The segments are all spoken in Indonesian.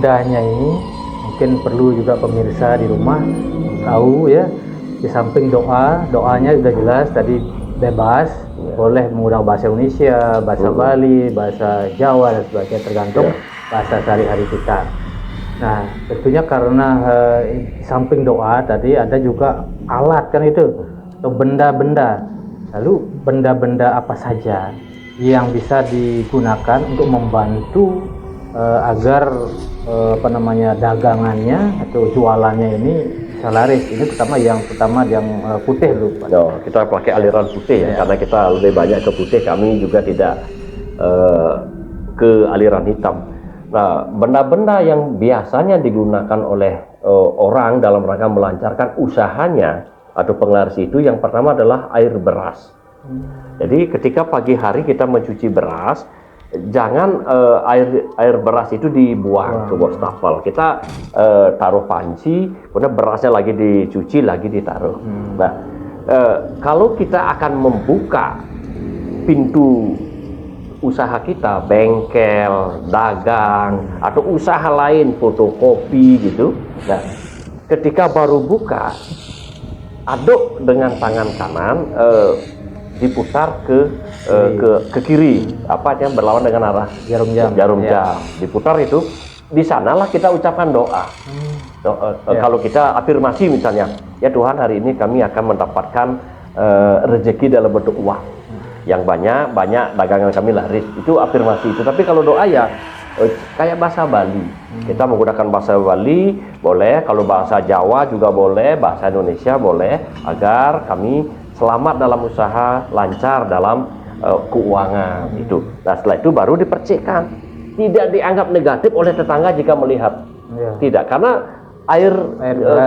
bendanya ini mungkin perlu juga pemirsa di rumah tahu ya. Di samping doanya sudah jelas tadi, bebas, boleh menggunakan bahasa Indonesia, bahasa Bali, bahasa Jawa dan sebagainya, tergantung bahasa sehari-hari kita. Nah, tentunya karena di samping doa tadi ada juga alat kan itu, atau benda-benda. Lalu benda-benda apa saja yang bisa digunakan untuk membantu agar dagangannya atau jualannya ini bisa laris. Ini pertama yang putih dulu, Pak. Kita pakai aliran putih ya, karena kita lebih banyak ke putih, kami juga tidak ke aliran hitam. Nah, benda-benda yang biasanya digunakan oleh orang dalam rangka melancarkan usahanya atau penglaris itu, yang pertama adalah air beras. Jadi ketika pagi hari kita mencuci beras, jangan air beras itu dibuang ke wastafel. Kita taruh panci, kemudian berasnya lagi dicuci, lagi ditaruh. Nah, kalau kita akan membuka pintu usaha kita, bengkel, dagang, atau usaha lain, fotokopi gitu. Nah, ketika baru buka, aduk dengan tangan kanan, diputar ke kiri, yang berlawan dengan arah jarum jam. Diputar itu, di sanalah kita ucapkan doa. Kalau kita afirmasi misalnya, ya Tuhan, hari ini kami akan mendapatkan rezeki dalam bentuk uang yang banyak dagangan kami laris, itu afirmasi itu. Tapi kalau doa ya kayak bahasa Bali, kita menggunakan bahasa Bali boleh, kalau bahasa Jawa juga boleh, bahasa Indonesia boleh, agar kami selamat dalam usaha, lancar dalam keuangan itu. Nah, setelah itu baru dipercikkan, tidak dianggap negatif oleh tetangga jika melihat. Tidak, karena air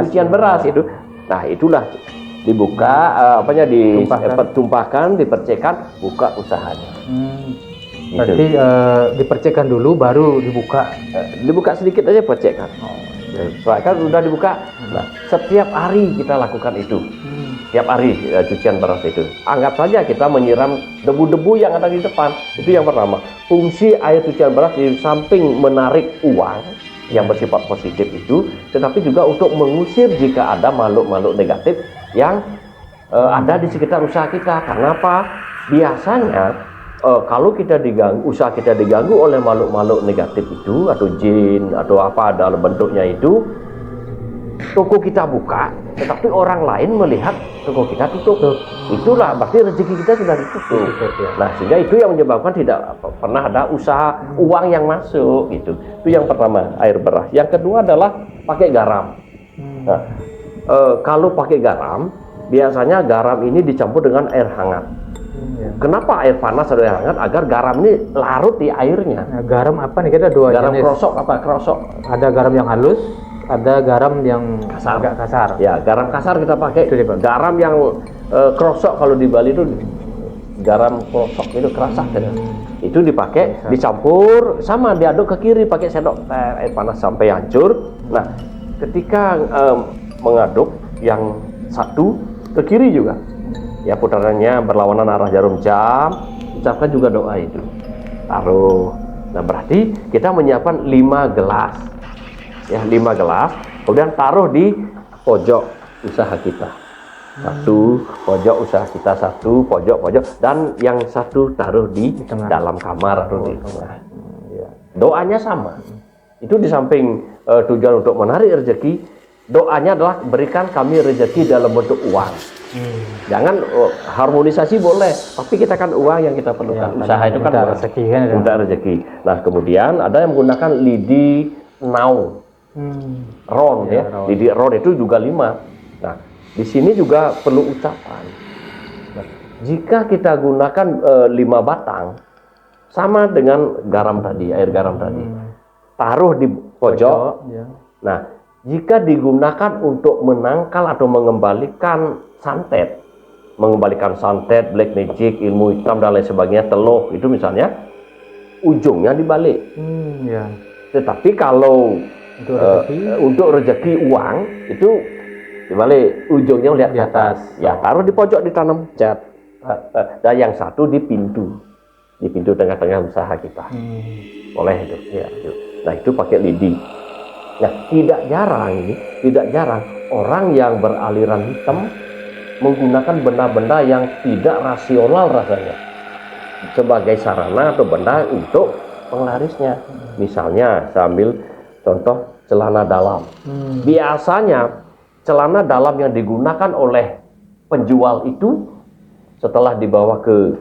cucian beras itu. Nah, itulah dibuka, ditumpahkan, dipercikkan, buka usahanya. Berarti dipercikkan dulu baru dibuka. Dibuka sedikit aja, percikkan. Soalnya kan sudah dibuka. Nah, setiap hari kita lakukan itu. Setiap hari cucian beras itu. Anggap saja kita menyiram debu-debu yang ada di depan. Itu yang pertama. Fungsi air cucian beras di samping menarik uang yang bersifat positif itu, tetapi juga untuk mengusir jika ada makhluk-makhluk negatif yang ada di sekitar usaha kita. Karena apa? Biasanya kalau kita usaha kita diganggu oleh makhluk-makhluk negatif itu, atau jin atau apa dalam bentuknya itu, toko kita buka, tetapi orang lain melihat toko kita tutup. Itulah berarti rezeki kita sudah ditutup. Nah, sehingga itu yang menyebabkan tidak pernah ada usaha uang yang masuk gitu. Itu yang pertama, air beras. Yang kedua adalah pakai garam. Nah, kalau pakai garam, biasanya garam ini dicampur dengan air hangat. Kenapa air panas atau air hangat? Agar garam ini larut di airnya. Nah, garam apa nih? Kita dua garam jenis. Krosok. Ada garam yang halus, ada garam yang agak kasar. Ya, garam kasar kita pakai. Garam yang krosok, kalau di Bali itu garam krosok itu kerasa kan. Itu dipakai, dicampur, sama diaduk ke kiri pakai sendok air panas sampai hancur. Nah, ketika mengaduk yang satu ke kiri juga, ya putarannya berlawanan arah jarum jam, ucapkan juga doa itu, taruh. Nah, berarti kita menyiapkan 5 gelas, ya 5 gelas, kemudian taruh di pojok usaha kita. Satu pojok usaha kita, satu pojok, dan yang satu taruh di dalam kamar atau di tengah. Doanya sama. Itu di samping tujuan untuk menarik rezeki, doanya adalah berikan kami rezeki dalam bentuk uang. Jangan harmonisasi boleh, tapi kita kan uang yang kita perlukan. Usaha itu kan rezeki kan, minta rezeki. Nah, kemudian ada yang menggunakan lidi naung, ron ya. Lidi ron itu juga 5. Nah, di sini juga perlu ucapan. Nah, jika kita gunakan 5 batang, sama dengan garam tadi, air garam tadi, taruh di pojok. Nah, jika digunakan untuk menangkal atau mengembalikan santet, black magic, ilmu hitam dan lain sebagainya, teluh itu misalnya, ujungnya dibalik. Tetapi kalau untuk rezeki uang itu dibalik, ujungnya lihat di atas. Ya, taruh di pojok, ditanam cat. Dan yang satu di pintu tengah-tengah usaha kita. Boleh itu. Ya, itu. Nah, itu pakai lidi. Nah, tidak jarang orang yang beraliran hitam menggunakan benda-benda yang tidak rasional rasanya sebagai sarana atau benda untuk penglarisnya. Misalnya, saya ambil contoh celana dalam. Biasanya celana dalam yang digunakan oleh penjual itu setelah dibawa ke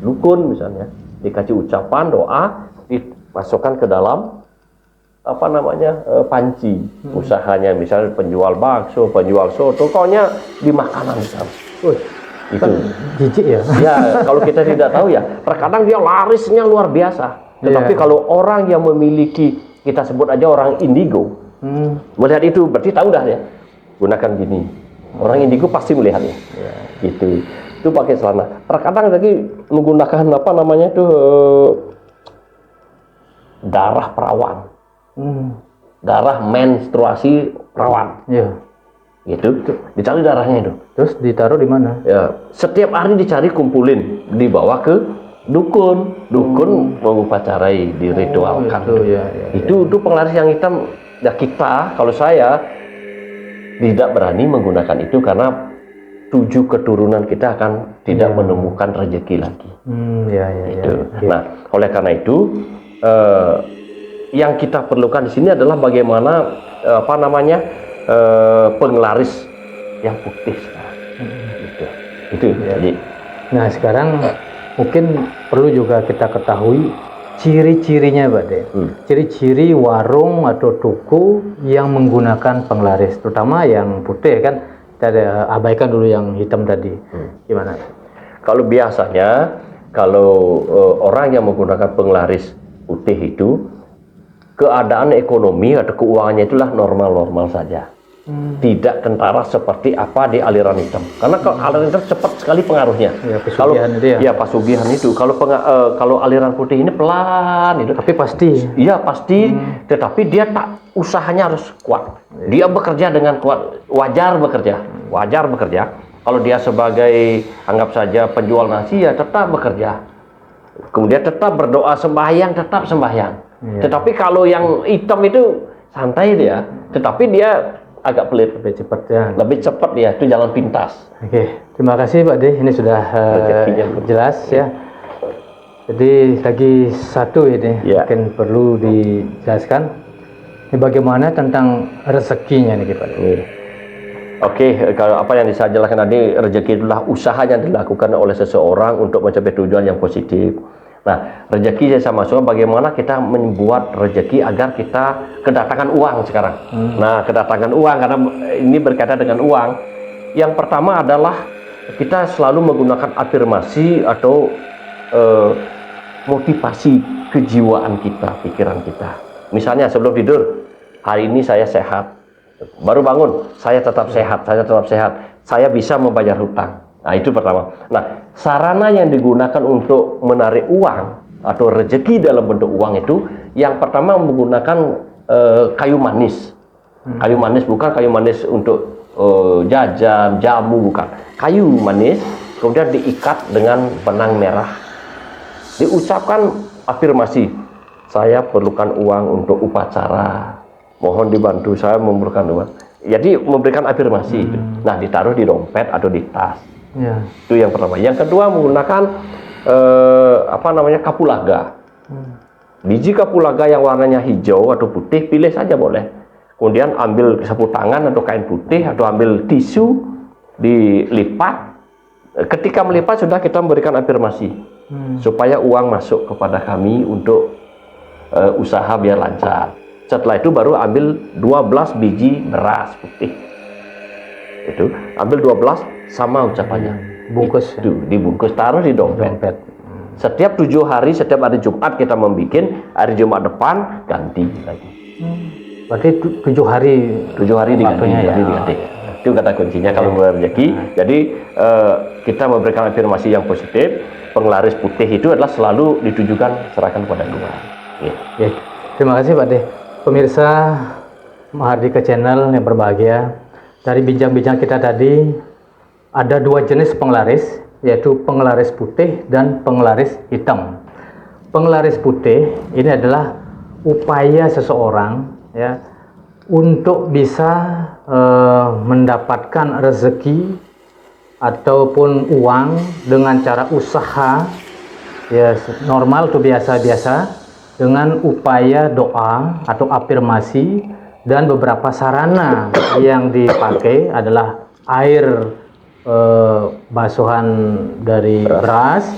dukun misalnya, dikasih ucapan doa, dimasukkan ke dalam panci usahanya, misalnya penjual bakso, penjual soto, pokoknya di makanan misalnya. Itu jijik ya. Ya, kalau kita tidak tahu ya, terkadang dia larisnya luar biasa. Tetapi kalau orang yang memiliki, kita sebut aja orang indigo, melihat itu berarti tahu dah ya, gunakan gini. Orang indigo pasti melihatnya. Itu pakai celana. Terkadang lagi menggunakan darah perawan. Darah menstruasi perawan. Gitu, dicari darahnya itu. Terus ditaruh di mana? Ya, setiap hari dicari, kumpulin, dibawa ke dukun. Dukun mengupacarai, diritualkan. Itu penglaris yang hitam. Ya, kita, kalau saya tidak berani menggunakan itu karena 7 keturunan kita akan tidak menemukan rezeki lagi. Nah, oleh karena itu yang kita perlukan di sini adalah bagaimana penglaris yang putih sekarang. Itu. Jadi, nah sekarang mungkin perlu juga kita ketahui ciri-cirinya, Pak De. Ciri-ciri warung atau toko yang menggunakan penglaris, terutama yang putih kan. Kita abaikan dulu yang hitam tadi. Gimana? Kalau biasanya, orang yang menggunakan penglaris putih itu, keadaan ekonomi atau keuangannya itulah normal-normal saja. Tidak kentara seperti apa di aliran hitam. Karena kalau aliran hitam cepat sekali pengaruhnya. Pesugihan itu. Kalau aliran putih ini pelan itu. Tapi pasti. Iya pasti. Tetapi dia usahanya harus kuat. Dia bekerja dengan kuat. Wajar bekerja. Kalau dia sebagai, anggap saja penjual nasi, ya tetap bekerja. Kemudian tetap berdoa, sembahyang. Tetapi kalau yang hitam itu santai dia, tetapi dia agak pelit, lebih cepat dia, itu jalan pintas. Terima kasih Pak De, ini sudah jelas ya. Jadi lagi satu ini mungkin perlu dijelaskan. Ini bagaimana tentang rezekinya nih Pak De? Kalau apa yang saya jelaskan tadi, rezeki itulah usaha yang dilakukan oleh seseorang untuk mencapai tujuan yang positif. Nah, rezeki saya masukkan bagaimana kita membuat rezeki agar kita kedatangan uang sekarang. Nah, kedatangan uang, karena ini berkaitan dengan uang. Yang pertama adalah kita selalu menggunakan afirmasi atau motivasi kejiwaan kita, pikiran kita. Misalnya sebelum tidur, hari ini saya sehat. Baru bangun, saya tetap sehat, saya bisa membayar hutang. Nah, itu pertama. Nah, sarana yang digunakan untuk menarik uang atau rezeki dalam bentuk uang itu, yang pertama menggunakan kayu manis. Kayu manis, bukan kayu manis untuk jajan, jamu, bukan. Kayu manis, kemudian diikat dengan benang merah. Diucapkan afirmasi, saya perlukan uang untuk upacara. Mohon dibantu, saya memerlukan uang. Jadi memberikan afirmasi itu. Nah, ditaruh di dompet atau di tas. Itu yang pertama. Yang kedua menggunakan kapulaga. Biji kapulaga yang warnanya hijau atau putih, pilih saja boleh. Kemudian ambil sapu tangan atau kain putih atau ambil tisu, dilipat. Ketika melipat sudah kita memberikan afirmasi supaya uang masuk kepada kami untuk usaha biar lancar. Setelah itu baru ambil 12 biji beras putih. Itu ambil 12 sama ucapannya. Bungkus itu dibungkus, taruh di dompet. Setiap 7 hari, setiap hari Jumat kita membuat, hari Jumat depan ganti lagi. Berarti 7 hari. 7 hari diganti. Itu kata kuncinya kalau rezeki. Jadi kita memberikan afirmasi yang positif. Penglaris putih itu adalah selalu ditujukan serahkan kepada Tuhan. Terima kasih Pak De. Pemirsa Mahardika Channel yang berbahagia, dari bincang-bincang kita tadi ada 2 jenis penglaris, yaitu penglaris putih dan penglaris hitam. Penglaris putih ini adalah upaya seseorang ya untuk bisa mendapatkan rezeki ataupun uang dengan cara usaha ya normal tuh biasa-biasa, dengan upaya doa atau afirmasi, dan beberapa sarana yang dipakai adalah air basuhan dari beras,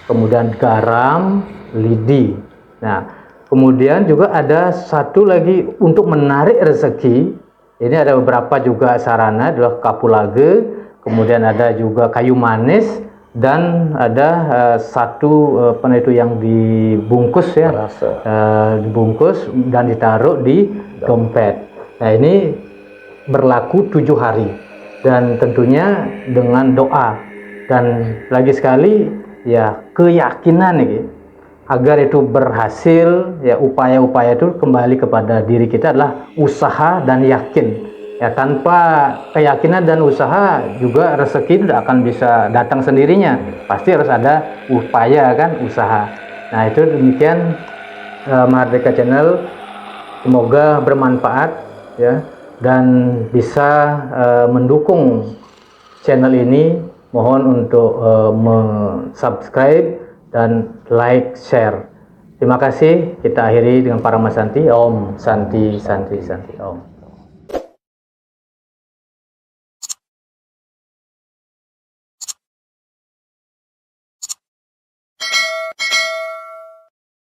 kemudian garam, lidi. Nah, kemudian juga ada satu lagi untuk menarik rezeki. Ini ada beberapa juga sarana, adalah kapulaga, kemudian ada juga kayu manis, dan ada satu itu yang dibungkus ya, dibungkus dan ditaruh di dompet. Nah, ini berlaku 7 hari. Dan tentunya dengan doa, dan lagi sekali ya keyakinan nih, agar itu berhasil ya, upaya-upaya itu kembali kepada diri kita adalah usaha dan yakin ya. Tanpa keyakinan dan usaha juga rezeki tidak akan bisa datang sendirinya, pasti harus ada upaya kan, usaha. Nah, itu demikian Mahardika Channel, semoga bermanfaat ya, dan bisa mendukung channel ini. Mohon untuk subscribe dan like, share. Terima kasih. Kita akhiri dengan Paramasanti. Om Santi Santi Santi Om.